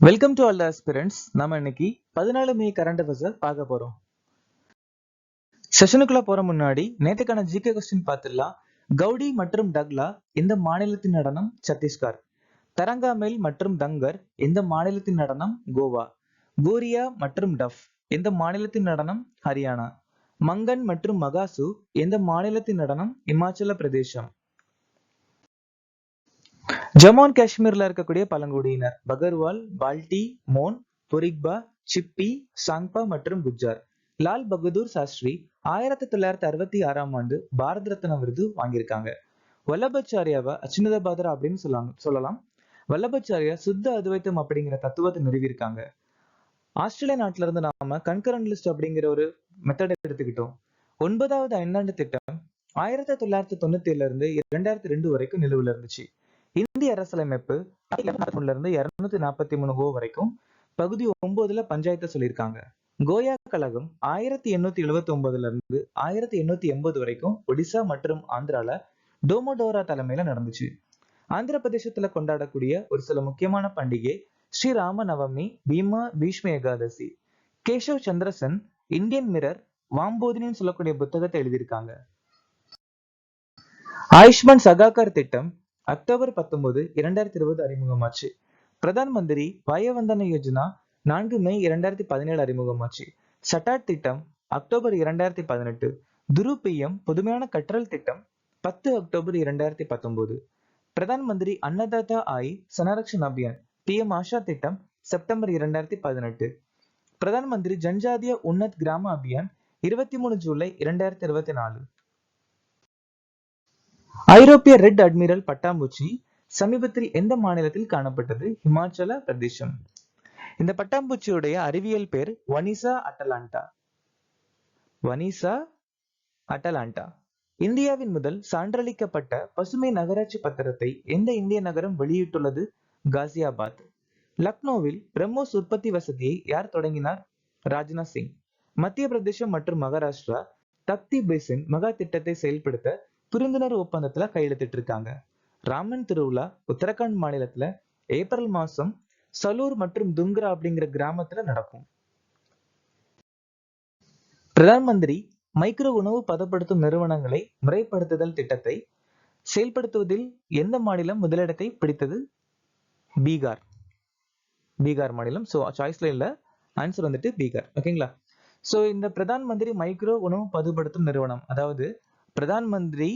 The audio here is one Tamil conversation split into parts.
Welcome to all the aspirants. நம்ம இன்னைக்கு 14 மே கரண்ட் அஃபேர்ஸ் பார்க்க போறோம். செஷனுக்குள்ள போற முன்னாடி நேத்துக்கான ஜிகே கொஸ்டின் பார்த்துடலாம். கவுடி மற்றும் டக்லா எந்த மாநிலத்தின் நடனம்? சத்தீஸ்கர். தரங்காமெல் மற்றும் தங்கர் எந்த மாநிலத்தின் நடனம்? கோவா. கோரியா மற்றும் டஃப் எந்த மாநிலத்தின் நடனம்? ஹரியானா. மங்கன் மற்றும் மகாசு எந்த மாநிலத்தின் நடனம்? இமாச்சல பிரதேசம். ஜம்மு அண்ட் காஷ்மீர்ல இருக்கக்கூடிய பழங்குடியினர் பகர்வால், பால்டி, மோன், பொரிக்பா, சிப்பி, சாங்பா மற்றும் குஜ்ஜார். லால் பகதூர் சாஸ்திரி 1966ஆம் ஆண்டு பாரத ரத்னா விருது வாங்கியிருக்காங்க. வல்லபாச்சாரியாவை அச்சுனத பாதரா அப்படின்னு சொல்லலாம். வல்லபாச்சாரியா சுத்த அத்வைத்தம் அப்படிங்கிற தத்துவத்தை நிறுவியிருக்காங்க. ஆஸ்திரேலியா நாட்டுல இருந்து நாம கன்கரண்ட் லிஸ்ட் அப்படிங்கிற ஒரு மெத்தடை எடுத்துக்கிட்டோம். 9வது ஐந்தாண்டு திட்டம் 1997 இருந்து 2002 வரைக்கும் நிலுவையில் இருந்துச்சு. இந்திய அரசியலமைப்பு 243 வரைக்கும் பகுதி 9ல பஞ்சாயத்தை சொல்லியிருக்காங்க. கோயா கழகம் 1879 இருந்து 1880 வரைக்கும் ஒடிசா மற்றும் ஆந்திரால டோமோடோரா தலைமையில நடந்துச்சு. ஆந்திர பிரதேசத்துல கொண்டாடக்கூடிய ஒரு சில முக்கியமான பண்டிகை ஸ்ரீராம நவமி, பீஷ்ம ஏகாதசி. கேஷவ் சந்திரசன் இந்தியன் மிரர் வாம்போதினின்னு சொல்லக்கூடிய புத்தகத்தை எழுதியிருக்காங்க. ஆயுஷ்மான் சகாகர் திட்டம் அக்டோபர் 19, 2020 அறிமுகமாச்சு. பிரதான் மந்திரி வயவந்தன யோஜனா 4 மே 2017 அறிமுகமாச்சு. சட்டாட் திட்டம் அக்டோபர் 2018. துரு பிஎம் புதுமையான கற்றல் திட்டம் 10 அக்டோபர் 2019. பிரதான் மந்திரி அன்னதாதா ஆய் சனரக்ஷன் அபியான் பிஎம் ஆஷா திட்டம் செப்டம்பர் 2018. பிரதான் மந்திரி ஜன்ஜாதிய உன்னத் கிராம அபியான் 23 ஜூலை 2024. ஐரோப்பிய ரெட் அட்மிரல் பட்டாம்பூச்சி சமீபத்தில் எந்த மாநிலத்தில் காணப்பட்டது? ஹிமாச்சல பிரதேசம். இந்த பட்டாம்பூச்சியுடைய அறிவியல் பேர் வனிசா அட்டலாண்டா. வனிசா அட்டலாண்டா. இந்தியாவின் முதல் சான்றளிக்கப்பட்ட பசுமை நகராட்சி பத்திரத்தை எந்த இந்திய நகரம் வெளியிட்டுள்ளது? காசியாபாத். லக்னோவில் பிரம்மோஸ் உற்பத்தி வசதியை யார் தொடங்கினார்? ராஜ்நாத் சிங். மத்திய பிரதேசம் மற்றும் மகாராஷ்டிரா தக்தி பேசின் மகா திட்டத்தை செயல்படுத்த புரிந்துணர்வு ஒப்பந்தத்துல கையெழுத்திட்டு இருக்காங்க. ராமன் திருவிழா உத்தரகாண்ட் மாநிலத்துல ஏப்ரல் மாசம் சலூர் மற்றும் துங்கரா அப்படிங்கிற கிராமத்துல நடக்கும். பிரதான் மந்திரி மைக்ரோ உணவு பதப்படுத்தும் நிறுவனங்களை முறைப்படுத்துதல் திட்டத்தை செயல்படுத்துவதில் எந்த மாநிலம் முதலிடத்தை பிடித்தது? பீகார். பீகார் மாநிலம். சோ சாய்ஸ்ல இல்ல, ஆன்சர் வந்துட்டு பீகார். ஓகேங்களா? சோ இந்த பிரதான் மந்திரி மைக்ரோ உணவு பதப்படுத்தும் நிறுவனம், அதாவது Pradhan Mantri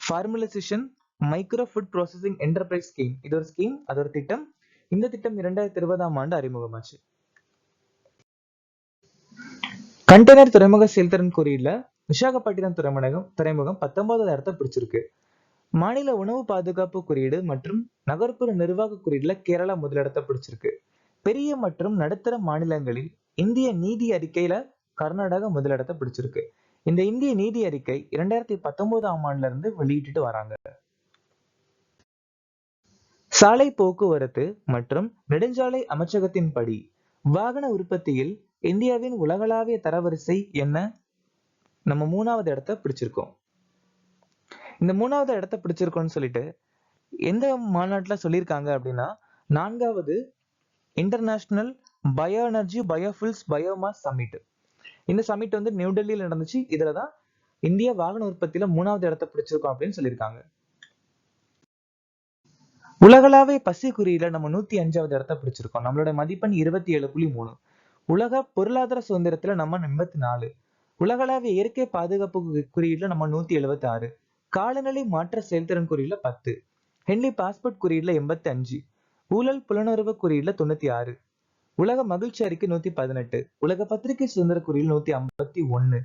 formalisation micro food processing enterprise scheme, இது ஒரு ஸ்கீம், அது ஒரு திட்டம். இந்த திட்டம் 2020ஆம் ஆண்டு அறிமுகமாச்சு. கண்டெய்னர் துறைமுக செயல்திறன் குறியீடுல விசாகப்பட்டினம் துறைமுகம் 19வது இடத்தை பிடிச்சிருக்கு. மாநில உணவு பாதுகாப்பு குறியீடு மற்றும் நகர்ப்புற நிர்வாக குறியீடுல கேரளா முதலிடத்தை பிடிச்சிருக்கு. பெரிய மற்றும் நடுத்தர மாநிலங்களில் இந்திய நீதி அறிக்கையில கர்நாடகா முதலிடத்தை பிடிச்சிருக்கு. இந்த இந்திய நீதி அறிக்கை 2019ஆம் ஆண்டுல இருந்து வெளியிட்டு வராங்க. சாலை போக்குவரத்து மற்றும் நெடுஞ்சாலை அமைச்சகத்தின்படி வாகன உற்பத்தியில் இந்தியாவின் உலகளாவிய தரவரிசை என்ன? நம்ம 3வது இடத்தை பிடிச்சிருக்கோம். இந்த 3வது இடத்தை பிடிச்சிருக்கோம்னு சொல்லிட்டு எந்த மாநாட்டுல சொல்லியிருக்காங்க அப்படின்னா, 4வது international bio energy biofuels biomass summit. இந்த சமிட் வந்து நியூ டெல்லியில நடந்துச்சு. இதுலதான் இந்திய வாகன உற்பத்தியில 3வது இடத்தை பிடிச்சிருக்கோம் அப்படின்னு சொல்லியிருக்காங்க. உலகளாவிய பசி குறியீடுல நம்ம 105வது இடத்தை பிடிச்சிருக்கோம். நம்மளோட மதிப்பெண் 27.3. உலக பொருளாதார சுதந்திரத்துல நம்ம 84. உலகளாவிய இயற்கை பாதுகாப்பு குறியீடுல நம்ம 176. காலநிலை மாற்ற செயல்திறன் குறியீடுல 10. Henle passport குறியீடுல 85. ஊழல் புலனுறவு குறியீடுல 96. உலக மகிழ்ச்சி அறிக்கை 118. உலக பத்திரிகை சுதந்திர குறியீடு 151.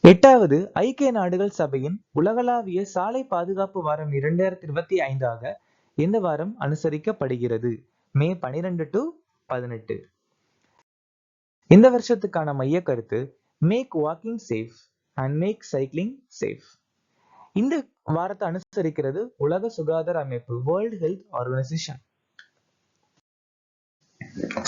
8வது ஐக்கிய நாடுகள் சபையின் உலகளாவிய சாலை பாதுகாப்பு வாரம் 2025 எந்த வாரம் அனுசரிக்கப்படுகிறது? மே 12 to 18. இந்த வருஷத்துக்கான மைய கருத்து make walking safe and make cycling safe. இந்த வாரத்தை அனுசரிக்கிறது உலக சுகாதார அமைப்பு, world health organisation.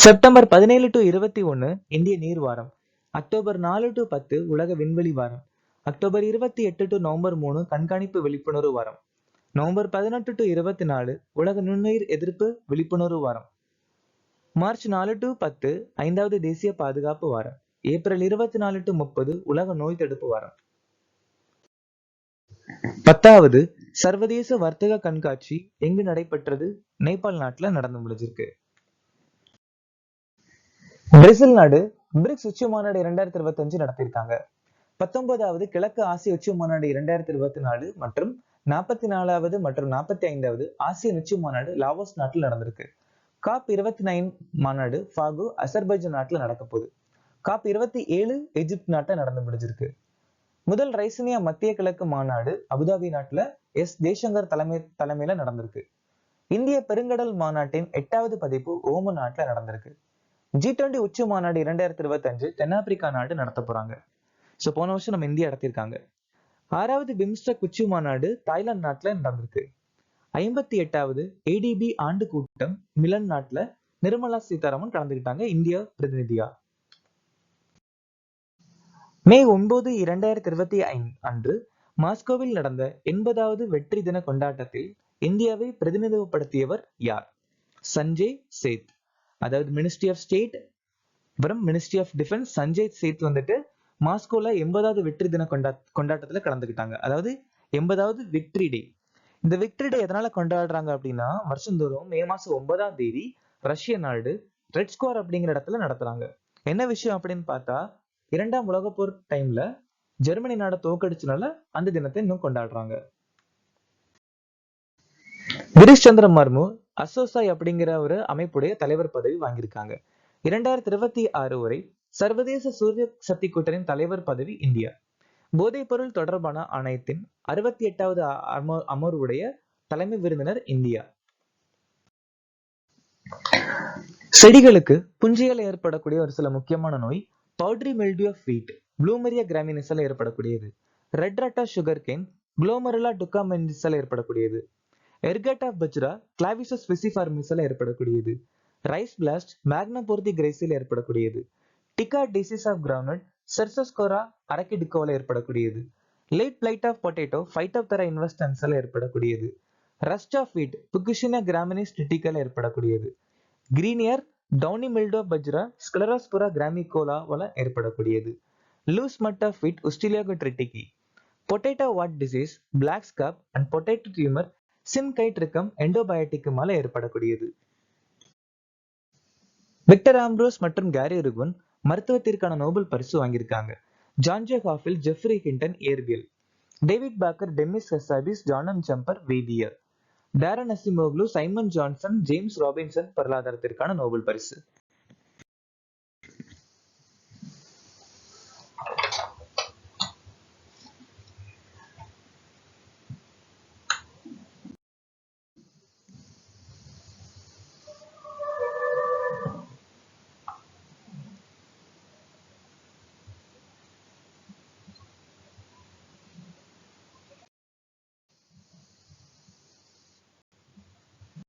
September 17 to 21 இந்திய நீர் வாரம். அக்டோபர் 4 to 10 உலக விண்வெளி வாரம். அக்டோபர் 28 to நவம்பர் 3 கண்காணிப்பு விழிப்புணர்வு வாரம். நவம்பர் 18 to 24 உலக நுண்ணுயிர் எதிர்ப்பு விழிப்புணர்வு வாரம். மார்ச் 4 to 10 5வது தேசிய பாதுகாப்பு வாரம். ஏப்ரல் 24 to 30 உலக நோய் தடுப்பு வாரம். 10வது சர்வதேச வர்த்தக கண்காட்சி எங்கு நடைபெற்றது? நேபாள் நாட்டுல நடந்து முடிஞ்சிருக்கு. பிரேசில் நாடு பிரிக்ஸ் உச்சி மாநாடு 2025 நடத்திருக்காங்க. 19வது கிழக்கு ஆசிய உச்சி மாநாடு 2024 மற்றும் 44வது மற்றும் 45வது ஆசிய உச்சி மாநாடு லாவோஸ் நாட்டில் நடந்திருக்கு. காப் 29 மாநாடு ஃபாகு அசர்பைஜான் நாட்டுல நடக்க போகுது. காப் 27 எகிப்து நாட்டுல நடந்து முடிஞ்சிருக்கு. முதல் ரைசினியா மத்திய கிழக்கு மாநாடு அபுதாபி நாட்டுல ஜெய்சங்கர் தலைமையில நடந்திருக்கு. இந்திய பெருங்கடல் மாநாட்டின் 8வது பதிப்பு ஓமன் நாட்டுல நடந்திருக்கு. G20 உச்சி மாநாடு 2025 தென்னாப்பிரிக்கா நாடு நடத்த போறாங்க. சோ போன வருஷம் நம்ம இந்தியா நடத்திருக்காங்க. 6வது பிம்ஸ்டெக் உச்சி மாநாடு தாய்லாந்து நாட்டுல நடந்திருக்கு. 58வது ADB ஆண்டு கூட்டம் மிலன் நாட்டுல நிர்மலா சீதாராமன் கலந்துக்கிட்டாங்க இந்திய பிரதிநிதியா. மே 9 2025 அன்று மாஸ்கோவில் நடந்த 80வது வெற்றி தின கொண்டாட்டத்தில் இந்தியாவை பிரதிநிதித்துவப்படுத்தியவர் யார்? சஞ்சய் சேத். அதாவது மினிஸ்ட்ரி ஆஃப் ஸ்டேட் அப்புறம் மினிஸ்ட்ரி ஆஃப் டிஃபென்ஸ் சஞ்சய் சேத் வந்துட்டு மாஸ்கோல 80வது வெற்றி தின கொண்டாட்டத்துல கலந்துக்கிட்டாங்க. அதாவது 80வது விக்டரி டே. இந்த விக்டரி டே எதனால கொண்டாடுறாங்க அப்படின்னா, வருஷந்தோறும் மே மாசம் 9ஆம் தேதி ரஷ்ய நாடு ரெட் ஸ்குவார் அப்படிங்கிற இடத்துல நடத்துறாங்க. என்ன விஷயம் அப்படின்னு பார்த்தா, 2ஆம் உலகப் போர் டைம்ல ஜெர்மனி நாடை தோக்கடிச்சனால அந்த தினத்தை இன்னும் கொண்டாடுறாங்க. கிரீஷ் சந்திர மர்மு அசோசாய் அப்படிங்கிற ஒரு அமைப்புடைய தலைவர் பதவி வாங்கியிருக்காங்க. 2026 வரை சர்வதேச சூரிய சக்தி கூட்டணியின் தலைவர் பதவி இந்தியா. போதைப் பொருள் தொடர்பான ஆணையத்தின் 68வது அமர்வுடைய தலைமை விருந்தினர் இந்தியா. செடிகளுக்கு புஞ்சியால் ஏற்படக்கூடிய ஒரு சில முக்கியமான நோய் powdery mildew of wheat, Blumeria கிராமினிஸால் ஏற்படக்கூடியது. Red rot sugar cane, Glomerella டுகாமெண்டிஸால் ஏற்படக்கூடியது. எர்கட் ஆஃப் பஜ்ரா, கிளாவிசஸ் விசிஃபார்மிஸால் ஏற்படக்கூடியது. ரைஸ் பிளாஸ்ட், மேக்னா போர்த்தி கிரேசில் ஏற்படக்கூடியது. Tikka disease of ground, Cercospora அரக்கிடிகோவில் ஏற்படக்கூடியது. Late blight of potato, Phytophthora இன்வெஸ்டன்ஸால் ஏற்படக்கூடியது. Rust of wheat, Puccinia graminis டிட்டிக்கால் ஏற்படக்கூடியது. Green ear, downy mildew of bajra, Sclerospora கிராமிகோலாவால ஏற்படக்கூடியது. Loose smut of wheat, Ustilago tritici. Potato wart disease, black scab and potato tumour சின்கைட்ரிக்கம் எண்டோபயோட்டிக்குமால ஏற்படக்கூடியது. விக்டர் ஆம்ப்ரோஸ் மற்றும் கேரி ருகுன் மருத்துவத்திற்கான நோபல் பரிசு வாங்கியிருக்காங்க. John J Hopfield, Geoffrey Hinton இயற்பியல். David Baker, Demis Hassabis, John Jumper வேதியியல். Daron Acemoglu, Simon Johnson, James Robinson பொருளாதாரத்திற்கான நோபல் பரிசு.